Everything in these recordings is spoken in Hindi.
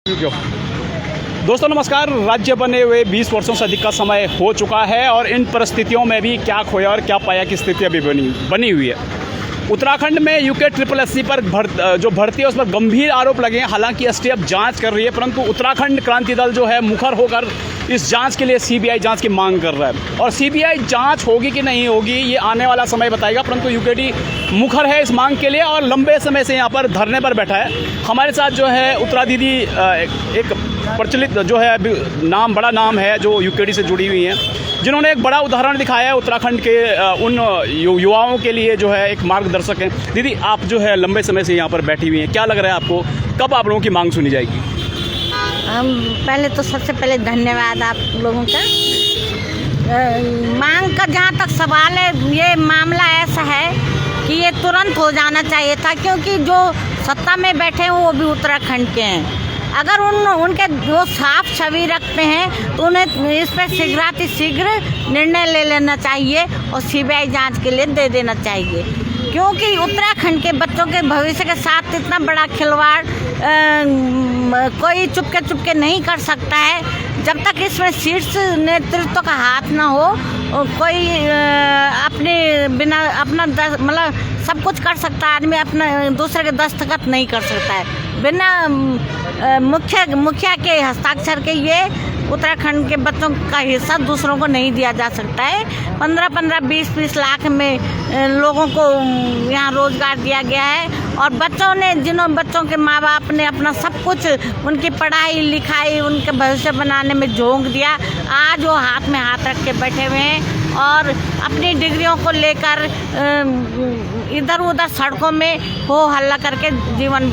क्यों? दोस्तों नमस्कार। राज्य बने हुए 20 वर्षों से अधिक का समय हो चुका है और इन परिस्थितियों में भी क्या खोया और क्या पाया की स्थिति अभी बनी हुई है। उत्तराखंड में यूके SSSC पर जो भर्ती है उस पर गंभीर आरोप लगे हैं। हालांकि एसटीएफ जांच कर रही है, परंतु उत्तराखंड क्रांति दल जो है मुखर होकर इस जांच के लिए सीबीआई जांच की मांग कर रहा है और सीबीआई जांच होगी कि नहीं होगी ये आने वाला समय बताएगा। परंतु यूकेडी मुखर है इस मांग के लिए और लंबे समय से यहाँ पर धरने पर बैठा है। हमारे साथ जो है उत्तरा दीदी, एक प्रचलित जो है नाम, बड़ा नाम है जो यूकेडी से जुड़ी हुई हैं, जिन्होंने एक बड़ा उदाहरण दिखाया है उत्तराखंड के उन युवाओं के लिए जो है एक मार्गदर्शक हैं। दीदी आप जो है लंबे समय से यहाँ पर बैठी हुई हैं, क्या लग रहा है आपको, कब आप लोगों की मांग सुनी जाएगी? पहले तो सबसे पहले धन्यवाद आप लोगों का। मांग का जहाँ तक सवाल है, ये मामला ऐसा है कि ये तुरंत हो जाना चाहिए था, क्योंकि जो सत्ता में बैठे हैं वो भी उत्तराखंड के हैं। अगर उनके वो साफ छवि रखते हैं तो उन्हें इस पर शीघ्र निर्णय ले लेना चाहिए और सीबीआई जांच के लिए दे देना चाहिए, क्योंकि उत्तराखंड के बच्चों के भविष्य के साथ इतना बड़ा खिलवाड़ कोई चुपके नहीं कर सकता है। जब तक इसमें शीर्ष नेतृत्व का हाथ ना हो, कोई अपने बिना अपना मतलब सब कुछ कर सकता है आदमी, अपना दूसरे के दस्तखत नहीं कर सकता है। बिना मुखिया के हस्ताक्षर के ये उत्तराखंड के बच्चों का हिस्सा दूसरों को नहीं दिया जा सकता है। 15-15, 20-20 लाख में लोगों को यहाँ रोजगार दिया गया है और बच्चों ने, जिन्होंने बच्चों के माँ बाप ने अपना सब कुछ, उनकी पढ़ाई लिखाई, उनके भविष्य बनाने में झोंक दिया। आज वो हाथ में हाथ रख के बैठे हुए हैं और अपनी डिग्रियों को लेकर इधर उधर सड़कों में हो हल्ला करके जीवन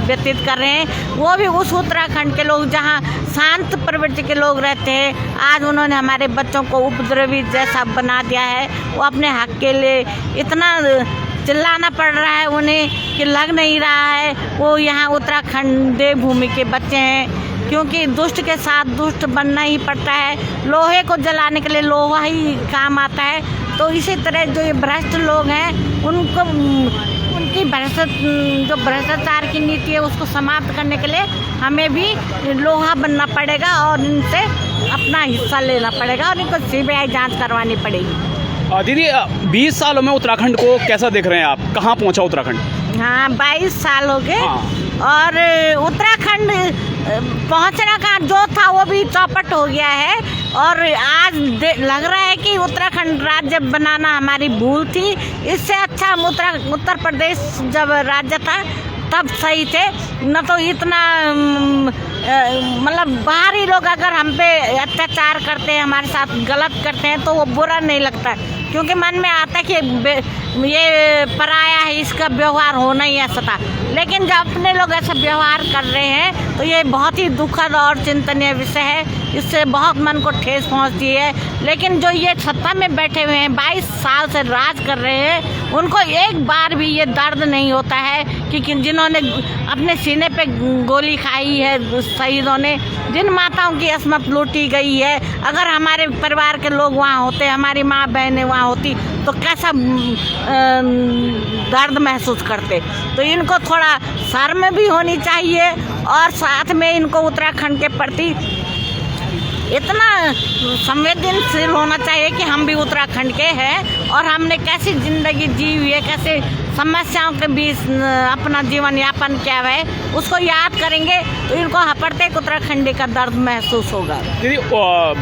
व्यतीत कर रहे हैं। वो भी उस उत्तराखंड के लोग जहाँ शांत प्रवृत्ति के लोग रहते हैं। आज उन्होंने हमारे बच्चों को उपद्रवी जैसा बना दिया है। वो अपने हक के लिए इतना चिल्लाना पड़ रहा है उन्हें कि लग नहीं रहा है वो यहाँ उत्तराखंड देवभूमि के बच्चे हैं, क्योंकि दुष्ट के साथ दुष्ट बनना ही पड़ता है। लोहे को जलाने के लिए लोहा ही काम आता है। तो इसी तरह जो ये भ्रष्ट लोग हैं उनको, उनकी जो भ्रष्टाचार की नीति है उसको समाप्त करने के लिए हमें भी लोहा बनना पड़ेगा और इनसे अपना हिस्सा लेना पड़ेगा और इनको सीबीआई जांच करवानी पड़ेगी। दीदी 20 सालों में उत्तराखंड को कैसा देख रहे हैं आप, कहाँ पहुँचा उत्तराखंड? हाँ, 22 साल हो गए। हाँ। और उत्तराखंड पहुंचने का जो था वो भी चौपट हो गया है और आज लग रहा है कि उत्तराखंड राज्य बनाना हमारी भूल थी। इससे अच्छा हम उत्तर प्रदेश जब राज्य था तब सही थे। न तो इतना मतलब बाहरी लोग अगर हम पे अत्याचार करते हैं, हमारे साथ गलत करते हैं तो वो बुरा नहीं लगता, क्योंकि मन में आता है कि ये पराया है, इसका व्यवहार होना ही ऐसा था। लेकिन जब अपने लोग ऐसा व्यवहार कर रहे हैं तो ये बहुत ही दुखद और चिंतनीय विषय है। इससे बहुत मन को ठेस पहुंचती है। लेकिन जो ये सत्ता में बैठे हुए हैं, 22 साल से राज कर रहे हैं, उनको एक बार भी ये दर्द नहीं होता है कि जिन्होंने अपने सीने पे गोली खाई है, शहीदों ने, जिन माताओं की अस्मत लूटी गई है, अगर हमारे परिवार के लोग वहाँ होते, हमारी माँ बहनें वहाँ होती तो कैसा दर्द महसूस करते। तो इनको थोड़ा शर्म भी होनी चाहिए और साथ में इनको उत्तराखंड के प्रति इतना संवेदनशील होना चाहिए कि हम भी उत्तराखंड के हैं और हमने कैसी जिंदगी जी हुई है, कैसे समस्याओं के बीच अपना जीवन यापन किया है, उसको याद करेंगे तो इनको प्रत्येक उत्तराखंडी का दर्द महसूस होगा। दीदी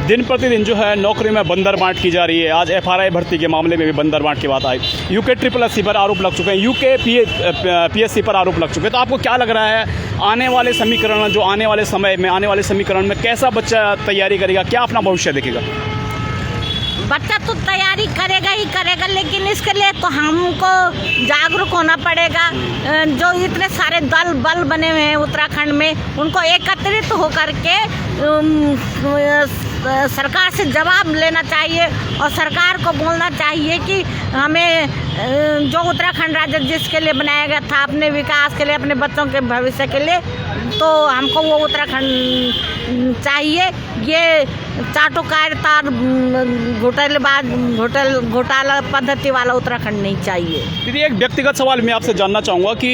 दिन प्रतिदिन जो है नौकरी में बंदर बांट की जा रही है। आज FRI भर्ती के मामले में भी बंदर बांट की बात आई। यूके SSSC पर आरोप लग चुके हैं, यूके PSC पर आरोप लग चुके हैं। तो आपको क्या लग रहा है आने वाले समीकरण, जो आने वाले समय में आने वाले समीकरण में कैसा बच्चा तैयारी करेगा, क्या अपना भविष्य देखेगा? बच्चा तो तैयारी करेगा ही करेगा, लेकिन इसके लिए तो हमको जागरूक होना पड़ेगा। जो इतने सारे बल बने हुए हैं उत्तराखंड में, उनको एकत्रित होकर के सरकार से जवाब लेना चाहिए और सरकार को बोलना चाहिए कि हमें जो उत्तराखंड राज्य जिसके लिए बनाया गया था, अपने विकास के लिए, अपने बच्चों के भविष्य के लिए, तो हमको वो उत्तराखंड चाहिए। ये चाटुकारिता घोटाला पद्धति वाला उत्तराखंड नहीं चाहिए। दीदी, एक व्यक्तिगत सवाल मैं आपसे जानना चाहूँगा कि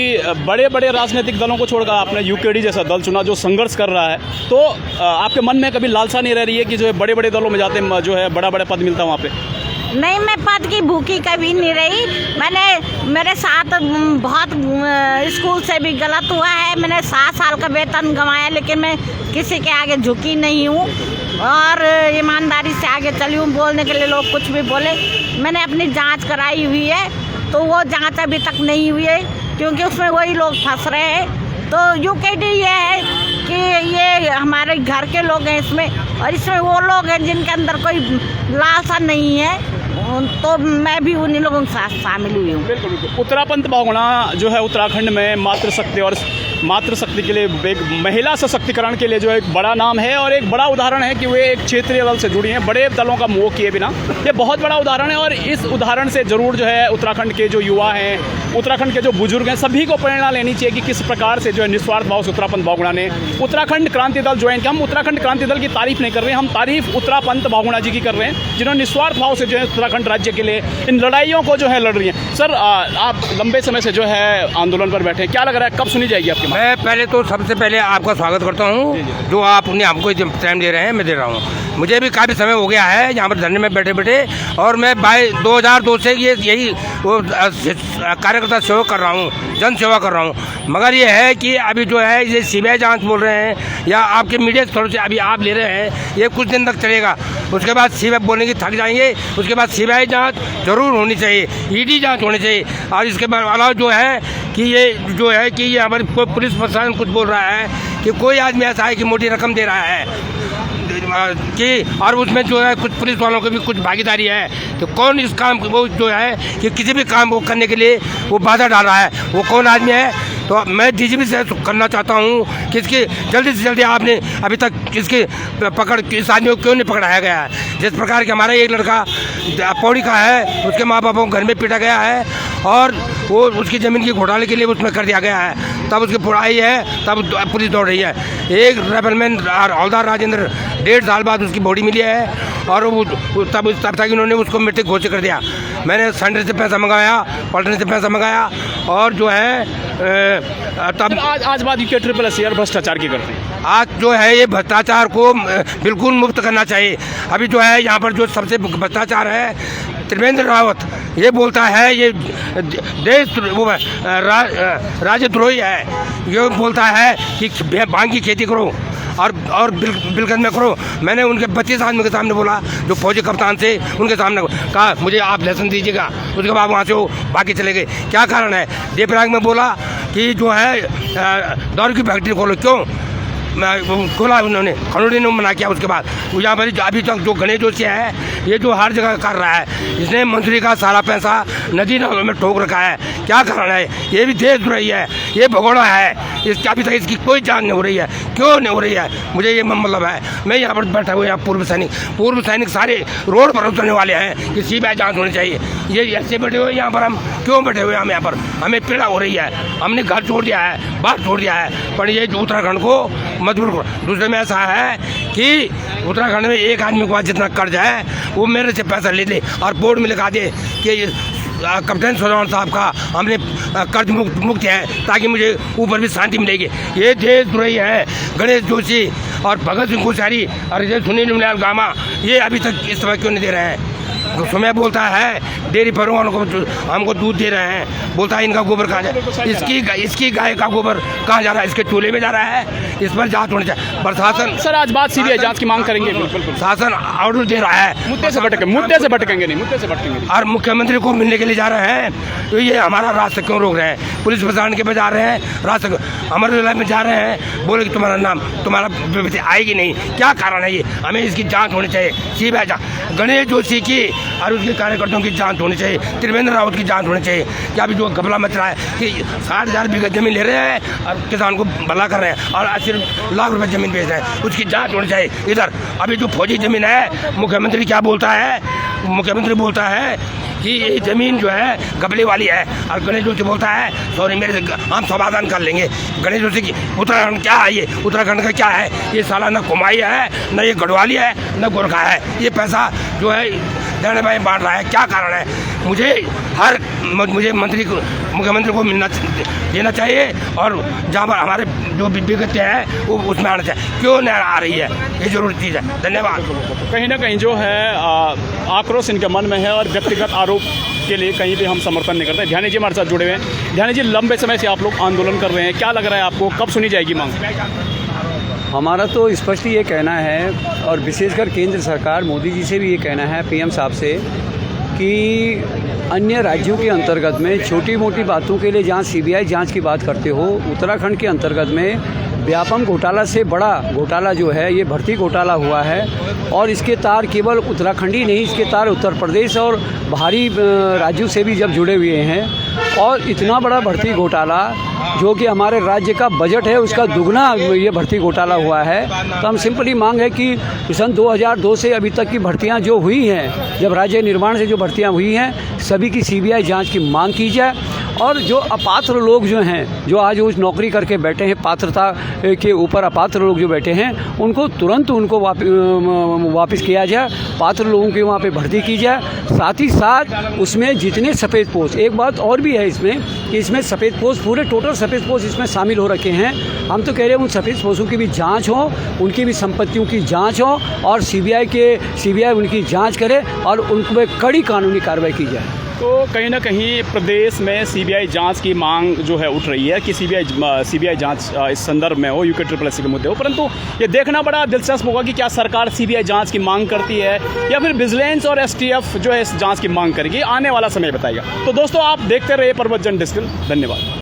बड़े बड़े राजनीतिक दलों को छोड़कर आपने यूकेडी जैसा दल चुना जो संघर्ष कर रहा है, तो आपके मन में कभी लालसा नहीं रह रही है कि जो है बड़े बड़े दलों में जाते हैं जो है बड़ा बड़ा पद मिलता है वहाँ पे? नहीं, मैं पद की भूखी कभी नहीं रही। मेरे साथ बहुत स्कूल से भी गलत हुआ है। मैंने 7 साल का वेतन गंवाया, लेकिन मैं किसी के आगे झुकी नहीं हूँ और ईमानदारी से आगे चली हूँ। बोलने के लिए लोग कुछ भी बोले, मैंने अपनी जांच कराई हुई है, तो वो जांच अभी तक नहीं हुई है क्योंकि उसमें वही लोग फंस रहे हैं। तो यूकेडी ये है कि ये हमारे घर के लोग हैं इसमें, और इसमें वो लोग हैं जिनके अंदर कोई लालसा नहीं है, तो मैं भी उन्हीं लोगों के साथ शामिल हुई हूँ। बिल्कुल बिल्कुल। उत्तरापंत बहुगुणा जो है उत्तराखंड में मातृशक्ति के लिए, एक महिला सशक्तिकरण के लिए जो एक बड़ा नाम है और एक बड़ा उदाहरण है कि वे एक क्षेत्रीय दल से जुड़ी हैं, बड़े दलों का मोह किए बिना। ये बहुत बड़ा उदाहरण है और इस उदाहरण से ज़रूर जो है उत्तराखंड के जो युवा हैं, उत्तराखंड के जो बुजुर्ग हैं, सभी को प्रेरणा लेनी चाहिए कि किस प्रकार से जो है निस्वार्थ भाव से उत्तरापंत बहुगुणा ने उत्तराखंड क्रांति दल ज्वाइन किया। हम उत्तराखंड क्रांति दल की तारीफ नहीं कर रहे हैं, हम तारीफ उत्तरापंत बहुगुणा जी की कर रहे हैं, जिन्होंने निस्वार्थ भाव से जो है उत्तराखंड राज्य के लिए इन लड़ाइयों को जो है लड़ रही हैं। सर, आप लंबे समय से जो है आंदोलन पर बैठे हैं, क्या लग रहा है कब सुनी जाएगी आपकी? मैं पहले तो सबसे पहले आपका स्वागत करता हूँ, जो आपने हमको टाइम दे रहे हैं, मैं दे रहा हूँ। मुझे भी काफ़ी समय हो गया है यहाँ पर धरने में बैठे बैठे, और मैं 2002 से यही वो कार्यकर्ता सेवा कर रहा हूँ, जन सेवा कर रहा हूँ। मगर ये है कि अभी जो है ये सीबीआई जांच बोल रहे हैं या आपके मीडिया थोड़े से अभी आप ले रहे हैं, ये कुछ दिन तक चलेगा। उसके बाद सीबीआई बोलने की थक जाएंगे, उसके बाद सीबीआई जांच जरूर होनी चाहिए, ईडी जांच होनी चाहिए। और इसके अलावा जो है कि ये हमारी पुलिस प्रशासन कुछ बोल रहा है कि कोई आदमी ऐसा है कि मोटी रकम दे रहा है कि, और उसमें जो है कुछ पुलिस वालों की भी कुछ भागीदारी है। तो कौन इस काम वो जो है कि किसी भी काम को करने के लिए वो बाधा डाल रहा है, वो कौन आदमी है? तो मैं डीजीपी से करना चाहता हूँ कि इसकी जल्दी से जल्दी आपने अभी तक इसकी पकड़, इस आदमी को क्यों नहीं पकड़ाया गया है? जिस प्रकार के हमारा एक लड़का पौड़ी का है, उसके माँ बापों को घर में पीटा गया है और वो उसकी ज़मीन की घोटाले के लिए उसमें कर दिया गया है, तब उसकी पुराई है, तब पुलिस दौड़ रही है। एक रेबलमैन हौलदार राजेंद्र 1.5 साल बाद उसकी बॉडी मिली है और वो तब तक इन्होंने उसको मृतक घोषित कर दिया। मैंने सेंटर से पैसा मंगाया, पलटन से पैसा मंगाया और जो है तब आज बात यूके ट्रिपल एस और भ्रष्टाचार की करते हैं। आज जो है ये भ्रष्टाचार को बिल्कुल मुक्त करना चाहिए। अभी जो है यहाँ पर जो सबसे भ्रष्टाचार है, त्रिवेंद्र रावत ये बोलता है ये देश राज्यद्रोही है, ये बोलता है कि भांग की खेती करो और बिलगंज में करो। मैंने उनके 32 आदमी के सामने बोला, जो फौजी कप्तान थे उनके सामने कहा मुझे आप लाइसेंस दीजिएगा, उसके बाद वहाँ से वो बाकी चले गए। क्या कारण है? देवप्रयाग में बोला कि जो है दारू की फैक्ट्री खोलो, क्यों खोला? उन्होंने खनौड़ी ने मना किया। उसके बाद यहाँ पर अभी तक जो गणेश जोशी है, ये जो हर जगह कर रहा है, इसने मंत्री का सारा पैसा नदी नालों में ठोक रखा है। क्या कारण है? ये भी देशद्रोही है, ये भगोड़ा है, इसकी अभी तक इसकी कोई जांच नहीं हो रही है। क्यों नहीं हो रही है? मुझे ये मतलब है। मैं यहाँ पर बैठा हुआ, यहाँ पूर्व सैनिक सारे रोड पर उतरने वाले हैं कि सीबीआई जांच होनी चाहिए। ये ऐसे बैठे हुए यहाँ पर, हम क्यों बैठे हुए? हम यहाँ पर हमें पीड़ा हो रही है, हमने घर छोड़ दिया है, बाहर छोड़ दिया है, पर ये उत्तराखंड को मजबूर करो। दूसरे में ऐसा है कि उत्तराखंड में एक आदमी के पास जितना कर्ज है वो मेरे से पैसा ले ले और बोर्ड में लिखा दे कि कैप्टन सोनवाल साहब का हमने कर्ज मुक्त है, ताकि मुझे ऊपर भी शांति मिलेगी। ये देशद्रोही है गणेश जोशी और भगत सिंह कोश्यारी और सुनील उनियाल गामा, ये अभी तक इस समय क्यों नहीं दे रहे हैं? समय बोलता है डेयरी फर्म वालों को हमको दूध दे रहे हैं, बोलता है इनका गोबर कहाँ जाए, इसकी गाय का गोबर कहाँ जा रहा है? इसके चूल्हे में जा रहा है। इस पर जांच होनी चाहिए। प्रशासन सर आज बात सीबीआई जांच की मांग करेंगे। बिल्कुल शासन ऑर्डर दे रहा है। मुद्दे से भटकेंगे नहीं। और मुख्यमंत्री को मिलने के लिए जा रहे हैं, तो ये हमारा रास्ता क्यों रोक रहे हैं? पुलिस प्रशासन के पे जा रहे हैं, रास्ता अमर जिला में जा रहे हैं, बोले कि तुम्हारा नाम तुम्हारा आएगी नहीं। क्या कारण है ये? हमें इसकी जाँच होनी चाहिए। सीबीआई जाँच, गणेश जोशी की और उसके कार्यकर्ताओं की जांच होनी चाहिए, त्रिवेंद्र रावत की जांच होनी चाहिए। क्या अभी जो घपला मच रहा है कि 60,000 बीघा जमीन ले रहे हैं और किसान को भला कर रहे हैं और 80 लाख रुपए जमीन बेच रहे हैं, उसकी जांच होनी चाहिए। इधर अभी जो फौजी जमीन है, मुख्यमंत्री क्या बोलता है? मुख्यमंत्री बोलता है कि ये ज़मीन जो है गबले वाली है। और गणेश जोशी बोलता है सॉरी मेरे से हम समाधान कर लेंगे। गणेश जोशी की उत्तराखंड क्या है, ये उत्तराखंड का क्या है? ये साला न कुमाई है, न ये गढ़वाली है, न गोरखा है। ये पैसा जो है देने भाई बांट रहा है, क्या कारण है? मुझे मुख्यमंत्री को देना चाहिए और जहाँ पर हमारे जो विगतें हैं वो उसमें आना चाहिए। क्यों नहीं आ रही है, ये जरूरी चीज़ है। धन्यवाद। कहीं ना कहीं जो है आक्रोश इनके मन में है और व्यक्तिगत आरोप के लिए कहीं भी हम समर्थन नहीं करते। ध्यानी जी हमारे साथ जुड़े हुए हैं। ध्यानी जी, लंबे समय से आप लोग आंदोलन कर रहे हैं, क्या लग रहा है आपको, कब सुनी जाएगी मांग? हमारा तो स्पष्ट ये कहना है और विशेषकर केंद्र सरकार मोदी जी से भी ये कहना है, पीएम साहब से, कि अन्य राज्यों के अंतर्गत में छोटी मोटी बातों के लिए जहाँ सीबीआई जांच की बात करते हो, उत्तराखंड के अंतर्गत में व्यापम घोटाला से बड़ा घोटाला जो है ये भर्ती घोटाला हुआ है। और इसके तार केवल उत्तराखंड ही नहीं, इसके तार उत्तर प्रदेश और बाहरी राज्यों से भी जब जुड़े हुए हैं। और इतना बड़ा भर्ती घोटाला जो कि हमारे राज्य का बजट है उसका दुगना ये भर्ती घोटाला हुआ है। तो हम सिंपली मांग है कि सन 2002 से अभी तक की भर्तियां जो हुई हैं, जब राज्य निर्माण से जो भर्तियां हुई हैं, सभी की सीबीआई जांच की मांग की जाए। और जो अपात्र लोग जो हैं, जो आज उस नौकरी करके बैठे हैं, पात्रता के ऊपर अपात्र लोग जो बैठे हैं, उनको तुरंत उनको वापस किया जाए, पात्र लोगों की वहाँ पे भर्ती की जाए। साथ ही साथ उसमें जितने सफ़ेद पोस्ट, एक बात और भी है इसमें कि इसमें सफ़ेद पोस्ट, पूरे टोटल सफ़ेद पोस्ट इसमें शामिल हो रखे हैं। हम तो कह रहे हैं उन सफ़ेद पोस्टों की भी जांच हो, उनकी भी संपत्तियों की जांच हो और सीबीआई उनकी जांच करे और उन पर कड़ी कानूनी कार्रवाई की जाए। तो कहीं ना कहीं प्रदेश में सीबीआई जांच की मांग जो है उठ रही है कि सीबीआई जांच इस संदर्भ में हो, यूके ट्रिपल के मुद्दे हो। परंतु ये देखना बड़ा दिलचस्प होगा कि क्या सरकार सीबीआई जांच की मांग करती है या फिर विजिलेंस और एसटीएफ जो है इस जांच की मांग करेगी। आने वाला समय बताएगा। तो दोस्तों, आप देखते रहिए प्रवचन डिस्कल। धन्यवाद।